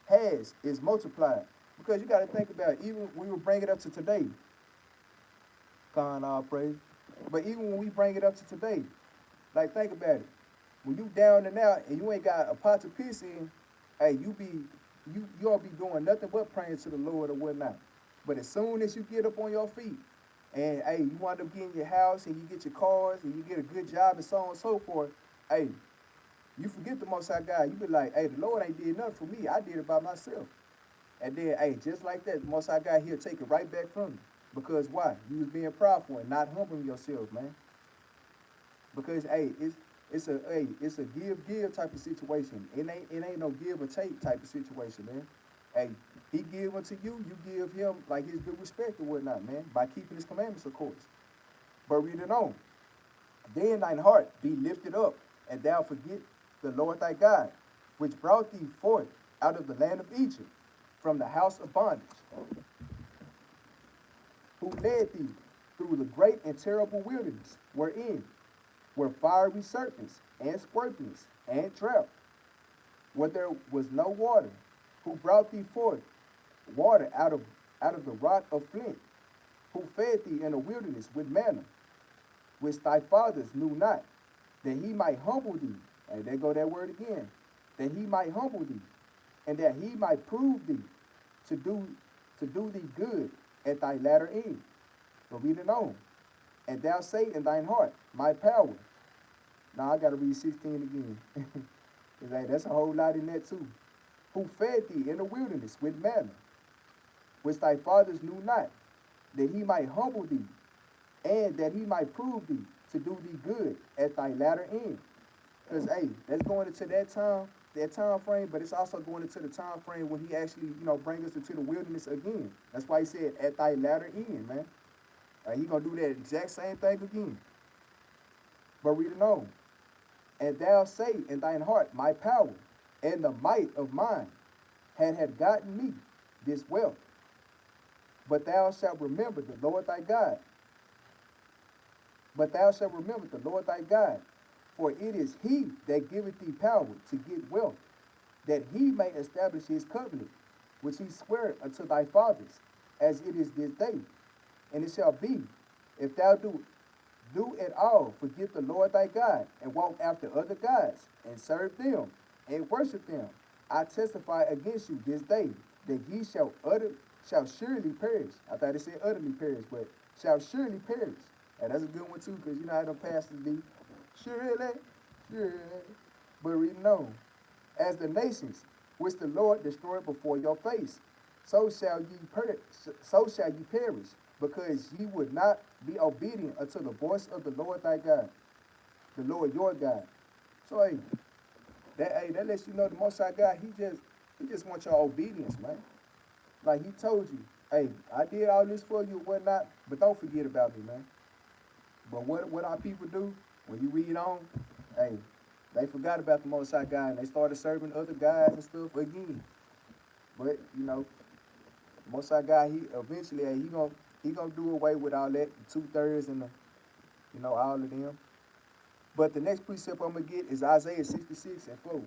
has is multiplied. Because you got to think about it, even we will bring it up to today. God, all praise. But even when we bring it up to today, like think about it. When you down and out and you ain't got a pot to piss in, hey, you all be doing nothing but praying to the Lord or whatnot. But as soon as you get up on your feet and hey, you wind up getting your house and you get your cars and you get a good job and so on and so forth, hey, you forget the Most High God. You be like, hey, the Lord ain't did nothing for me. I did it by myself. And then, hey, just like that, the Most High God, he'll take it right back from you. Because why? You was being prideful and not humbling yourself, man. Because hey, it's a give type of situation. It ain't no give or take type of situation, man. Hey, he give unto you, you give him like his due respect or whatnot, man, by keeping his commandments, of course. But read it on. Then thine heart be lifted up, and thou forget the Lord thy God, which brought thee forth out of the land of Egypt, from the house of bondage, who led thee through the great and terrible wilderness, wherein were fiery serpents, and scorpions, and drought, where there was no water, who brought thee forth water out of the rock of flint, who fed thee in the wilderness with manna, which thy fathers knew not, that he might humble thee. And there go that word again. That he might humble thee, and that he might prove thee to do thee good at thy latter end. But read it on. And thou say in thine heart, my power. Now I gotta read 16 again. Cause hey, that's a whole lot in that too. Who fed thee in the wilderness with manna, which thy fathers knew not, that he might humble thee, and that he might prove thee to do thee good at thy latter end. Because hey, that's going into that time frame, but it's also going into the time frame when he actually, bring us into the wilderness again. That's why he said at thy latter end, man. He gonna do that exact same thing again. But read it on. And thou say in thine heart, my power and the might of mine had gotten me this wealth. But thou shalt remember the Lord thy God. But thou shalt remember the Lord thy God, for it is he that giveth thee power to get wealth, that he may establish his covenant, which he sware unto thy fathers, as it is this day. And it shall be, if thou do at all forget the Lord thy God, and walk after other gods, and serve them, and worship them, I testify against you this day, that ye shall surely perish. I thought it said utterly perish, but shall surely perish. And that's a good one too, because you know how them pastors be. Surely. But reading on. As the nations which the Lord destroyed before your face, so shall ye perish, because ye would not be obedient unto the voice of the Lord thy God, the Lord your God. So that lets you know the Most High God, he just wants your obedience, man. Like he told you, hey, I did all this for you and whatnot, but don't forget about me, man. But what our people do, when you read on, hey, they forgot about the Most High God and they started serving other gods and stuff again. But Most High God, he eventually, hey, he gonna do away with all that 2/3 and all of them. But the next precept I'm gonna get is Isaiah 66:4.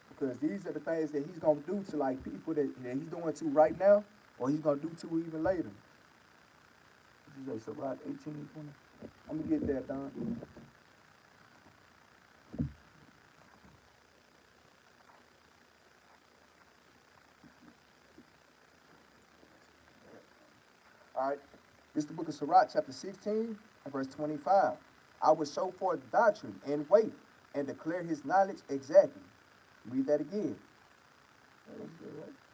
Because these are the things that he's gonna do to like people that he's doing to right now, or he's gonna do to even later. So right, 18:20. I'm gonna get that done. All right. This is the book of Sirach, chapter 16, and verse 25. I will show forth doctrine and weight, and declare his knowledge exactly. Read that again.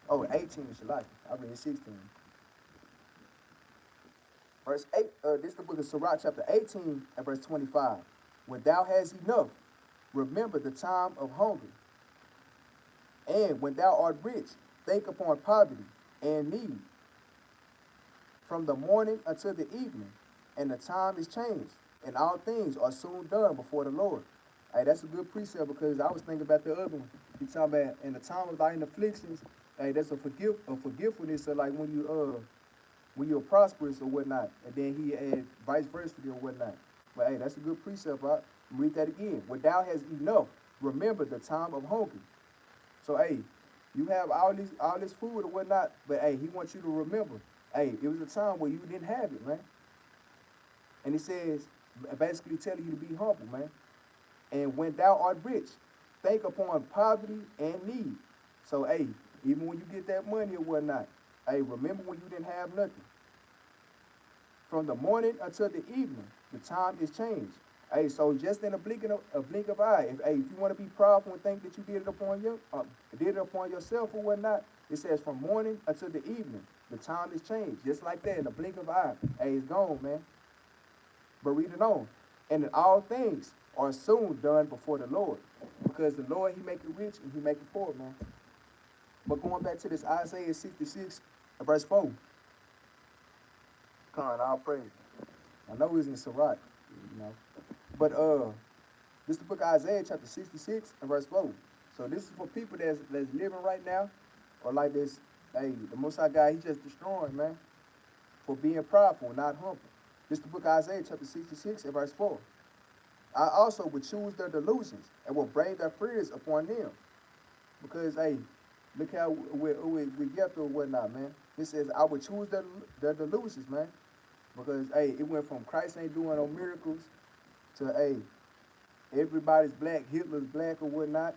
Oh, 18 is Sirach. I read 16. Verse 8, this is the book of Sirach, chapter 18, and verse 25. When thou hast enough, remember the time of hunger. And when thou art rich, think upon poverty and need. from the morning until the evening, and the time is changed, and all things are soon done before the Lord. Hey, that's a good precept because I was thinking about the other one. He talking about in the time of thine afflictions. Hey, that's a forgetfulness of like when you're prosperous or whatnot, and then he add vice versa or whatnot. But hey, that's a good precept. Right? Read that again. When thou hast enough, remember the time of hunger. So hey, you have all this food or whatnot, but hey, he wants you to remember. Hey, it was a time where you didn't have it, man. And he says, basically telling you to be humble, man. And when thou art rich, think upon poverty and need. So hey, even when you get that money or whatnot, hey, remember when you didn't have nothing. From the morning until the evening, the time is changed. Hey, so just in a blink of eye, if you want to be proudful and think that you did it upon yourself or whatnot, it says from morning until the evening, the time is changed. Just like that, in a blink of eye. Hey, it's gone, man. But read it on. And in all things are soon done before the Lord. Because the Lord, he make it rich and he make it poor, man. But going back to this Isaiah 66, verse 4. Come on, I'll pray. I know it's in Sirach, you know. But this is the book of Isaiah, chapter 66 and verse 4. So this is for people that's living right now, or like this, hey, the Most High God, he just destroying, man, for being prideful, not humble. This is the book of Isaiah, chapter 66 and verse 4. I also would choose their delusions and will bring their fears upon them. Because, hey, look how we get through whatnot, man. It says, I would choose their delusions, man. Because, hey, it went from Christ ain't doing no miracles to, hey, everybody's black, Hitler's black or whatnot.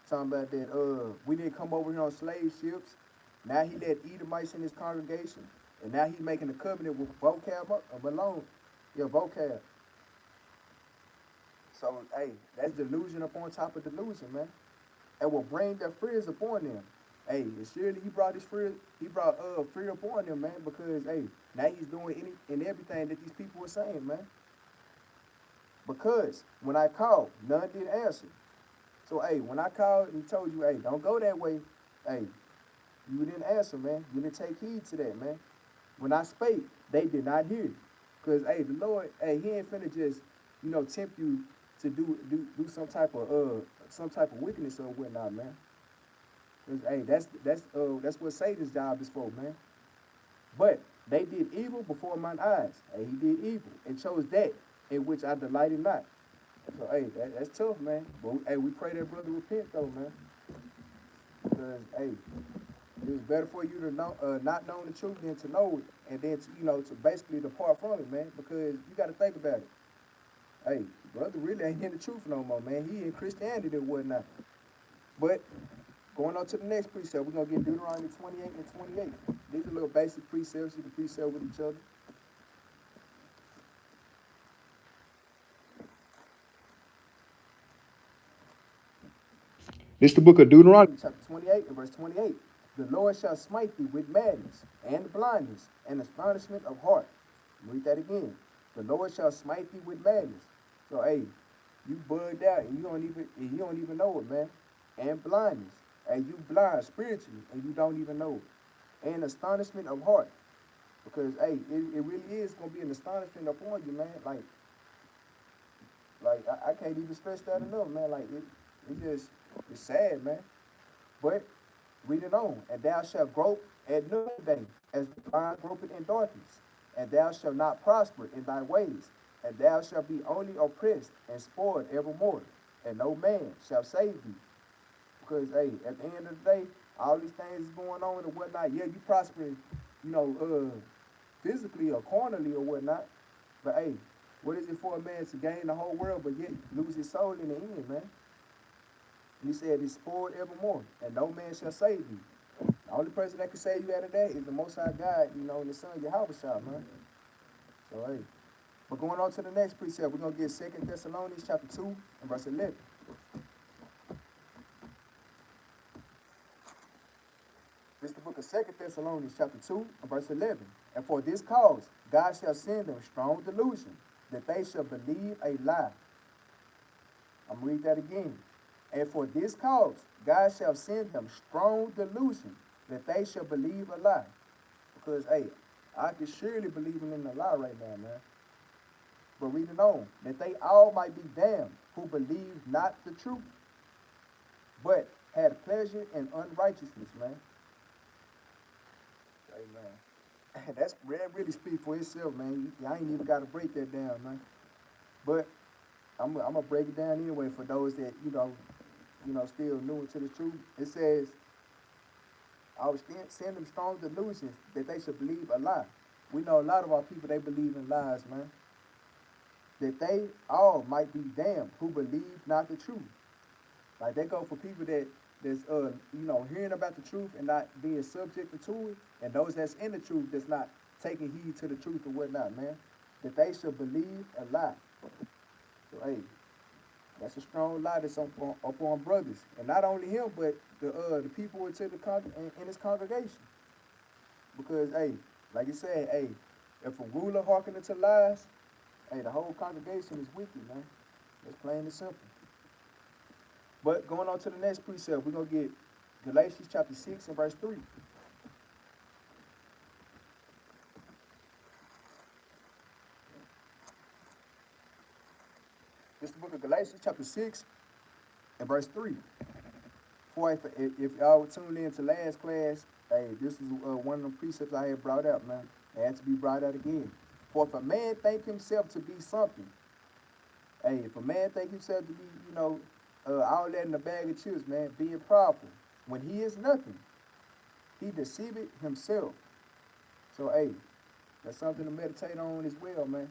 Talking about that, we didn't come over here on slave ships. Now he let Edomites in his congregation. And now he's making a covenant with Malone. Yeah, vocab. So, hey, that's delusion upon top of delusion, man. And will bring their fears upon them. Hey, surely he brought fear upon them, man, because, hey, now he's doing any and everything that these people were saying, man. Because when I called, none did answer. So, hey, when I called and told you, hey, don't go that way, hey, you didn't answer, man. You didn't take heed to that, man. When I spake, they did not hear. Because, hey, the Lord, hey, he ain't finna just, tempt you to do some type of wickedness or whatnot, man. Hey, that's what Satan's job is for, man. But they did evil before mine eyes. Hey, he did evil and chose that in which I delighted not. So, hey, that's tough, man. But, hey, we pray that brother repent, though, man. Because, hey, it was better for you to know, not know the truth than to know it, and then, to basically depart from it, man. Because you got to think about it. Hey, brother really ain't in the truth no more, man. He in Christianity and whatnot. But going on to the next precept, we're going to get Deuteronomy 28 and 28. These are little basic precepts. You can precept with each other. This is the book of Deuteronomy, chapter 28 and verse 28. The Lord shall smite thee with madness and blindness and astonishment of heart. Read that again. The Lord shall smite thee with madness. So, hey, you bugged out and you don't even know it, man. And blindness. And you blind spiritually and you don't even know it. And astonishment of heart. Because, hey, it really is going to be an astonishment upon you, man. Like I can't even stress that enough, man. Like, it's sad, man. But read it on. And thou shalt grope at noonday, as the blind gropeth in darkness. And thou shalt not prosper in thy ways. And thou shalt be only oppressed and spoiled evermore. And no man shall save thee. Because, hey, at the end of the day, all these things is going on and whatnot. Yeah, you prospering, physically or carnally or whatnot. But, hey, what is it for a man to gain the whole world but yet lose his soul in the end, man? He said, it's spoiled evermore, and no man shall save you. The only person that can save you out of that is the Most High God, and the Son, Yahweh, man. So, hey. But going on to the next precept, we're going to get 2 Thessalonians chapter 2 and verse 11. This is the book of 2 Thessalonians chapter 2 and verse 11. And for this cause, God shall send them strong delusion, that they shall believe a lie. I'm going to read that again. And for this cause, God shall send them strong delusion, that they shall believe a lie. Because, hey, I can surely believing in the lie right now, man. But read it on, that they all might be damned who believe not the truth, but had pleasure in unrighteousness, man. Amen. That really speak for itself, man. I ain't even got to break that down, man. But I'm gonna break it down anyway for those that still new to the truth. It says, "I will send them strong delusions that they should believe a lie." We know a lot of our people they believe in lies, man. That they all might be damned who believe not the truth. Like they go for people that's hearing about the truth and not being subjected to it, and those that's in the truth that's not taking heed to the truth or whatnot, man. That they should believe a lie. So hey, that's a strong lie that's upon brothers, and not only him, but the people in his congregation. Because hey, like you said, hey, if a ruler hearkening to lies, hey, the whole congregation is wicked, man. That's plain and simple. But going on to the next precept, we're gonna get Galatians chapter 6 and verse 3. This is the book of Galatians chapter 6 and verse 3. For if y'all were tuned in to last class, hey, this is one of the precepts I had brought out, man. It had to be brought out again. For if a man think himself to be something, hey, if a man think himself to be, all that in a bag of chips, man, being proudful, when he is nothing, he deceiveth himself. So, hey, that's something to meditate on as well, man.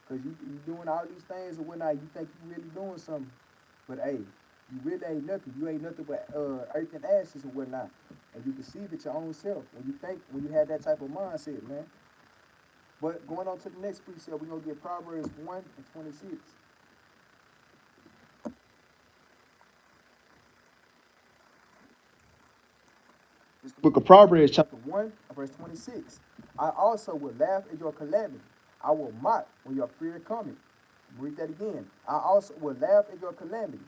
Because you doing all these things and whatnot, you think you really doing something. But, hey, you really ain't nothing. You ain't nothing but earth and ashes and whatnot. And you deceive it your own self when you have that type of mindset, man. But going on to the next precept, we're going to get Proverbs 1 and 26. It's the book of Proverbs, chapter 1, verse 26. I also will laugh at your calamity. I will mock when your fear cometh. Read that again. I also will laugh at your calamity.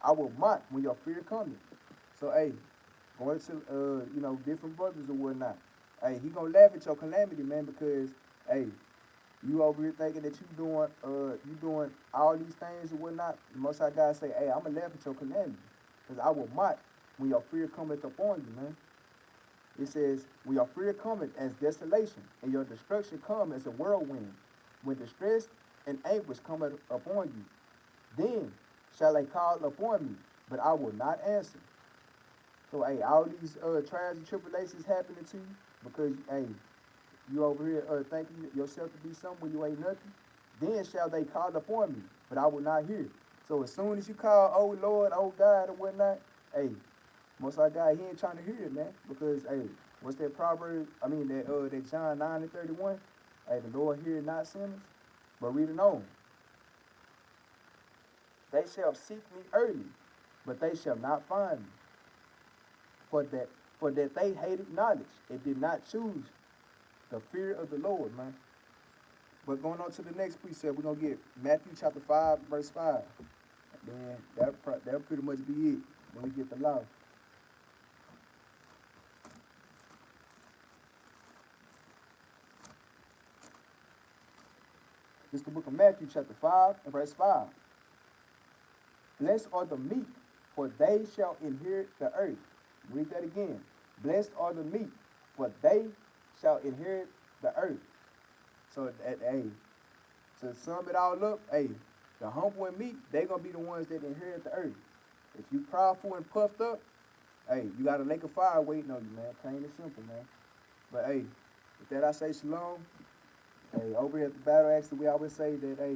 I will mock when your fear cometh. So, hey, going to, different brothers or whatnot. Hey, he gonna laugh at your calamity, man, because, hey, you over here thinking that you doing all these things or whatnot. Most High God say, hey, I'm gonna laugh at your calamity, because I will mock when your fear cometh upon you, man. It says, when your fear cometh as desolation, and your destruction come as a whirlwind, when distress and anguish cometh upon you, then shall they call upon me, but I will not answer. So, hey, all these trials and tribulations happening to you because, hey, you over here thinking yourself to be something when you ain't nothing. Then shall they call upon me, but I will not hear. So as soon as you call, oh Lord, oh God, and whatnot, hey, most of our God, he ain't trying to hear it, man. Because, hey, what's that that John 9 and 31? Hey, the Lord hear not sinners, but read it on. They shall seek me early, but they shall not find me. For that they hated knowledge and did not choose the fear of the Lord, man. But going on to the next precept, we're going to get Matthew chapter 5, verse 5. Then that'll pretty much be it when we get the law. This is the book of Matthew chapter 5 and verse 5. Blessed are the meek, for they shall inherit the earth. Read that again. Blessed are the meek, for they shall inherit the earth. So, hey, to sum it all up, hey, the humble and meek, they're going to be the ones that inherit the earth. If you proudful and puffed up, hey, you got a lake of fire waiting on you, man. Plain and simple, man. But, hey, with that I say shalom. Hey, over here at the Battle Axes, we always say that, hey,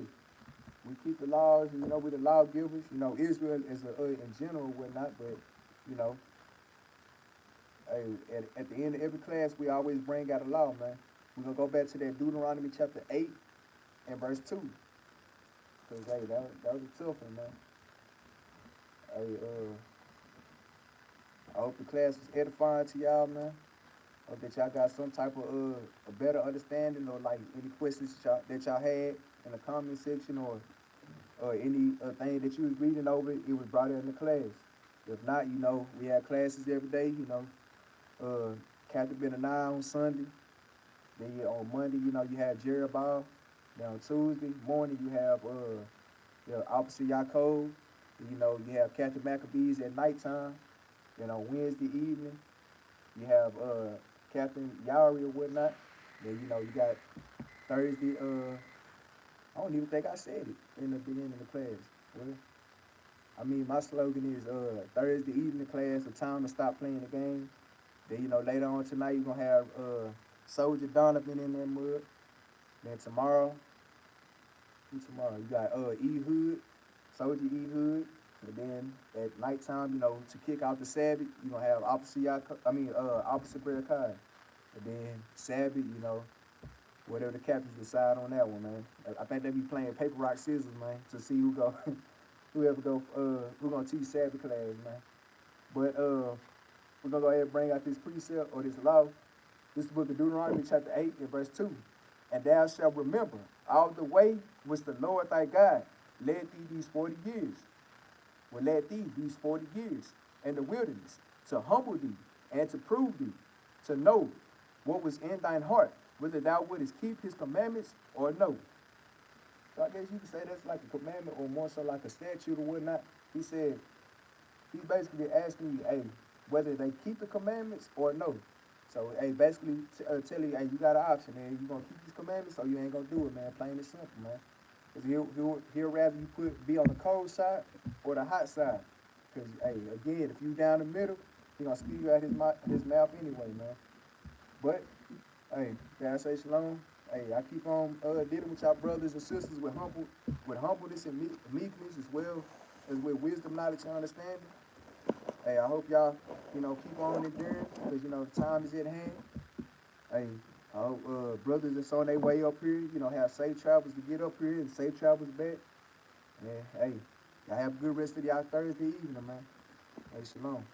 we keep the laws, and, we're the lawgivers. Israel is in general and whatnot, but, hey, at the end of every class, we always bring out a law, man. We're going to go back to that Deuteronomy chapter 8 and verse 2. Because, hey, that was a tough one, man. Hey, I hope the class was edifying to y'all, man. I hope that y'all got some type of a better understanding, or like any questions that y'all had in the comment section, or any thing that you was reading over, it was brought in the class. If not, we had classes every day, Capt Benaniyah on Sunday. Then on Monday, you know, you have Jerubbaal. Then on Tuesday morning, you have Officer Yaakov. You know, you have Captain Maccabees at nighttime. Then on Wednesday evening, you have Captain Yari or whatnot. Then you know you got Thursday. I don't even think I said it in the beginning of the class. Well, I mean my slogan is Thursday evening class, a time to stop playing the game. Then you know later on tonight you're gonna have Soldier Donovan in that mud. Then tomorrow, you got E Hood, Soldier E Hood. And then at nighttime, you know, to kick out the Sabbath, you're gonna have Officer Barakai. And then Sabbath, you know, whatever the captains decide on that one, man. I think they be playing paper, rock, scissors, man, to see who go, who gonna teach Sabbath class, man. But we're gonna go ahead and bring out this precept or this law. This is the book of Deuteronomy, chapter 8, and verse 2. And thou shalt remember all the way which the Lord thy God led thee these 40 years. Will led thee these 40 years in the wilderness to humble thee and to prove thee, to know what was in thine heart, whether thou wouldest keep his commandments or no. So I guess you could say that's like a commandment or more so like a statute or whatnot. He said, he's basically asking you, hey, whether they keep the commandments or no. So, hey, basically telling you, hey, you got an option, man. You gonna keep these commandments or you ain't gonna do it, man. Plain and simple, man. Because he'll rather you be on the cold side or the hot side. Because, hey, again, if you down the middle, he gonna spew you out his mouth anyway, man. But, hey, can I say shalom? Hey, I keep on dealing with y'all brothers and sisters with humbleness and meekness as well as with wisdom, knowledge, and understanding. Hey, I hope y'all, you know, keep on enduring because, you know, the time is at hand. Hey, I hope brothers that's on their way up here, you know, have safe travels to get up here and safe travels back. And, hey, y'all have a good rest of y'all Thursday evening, man. Hey, shalom.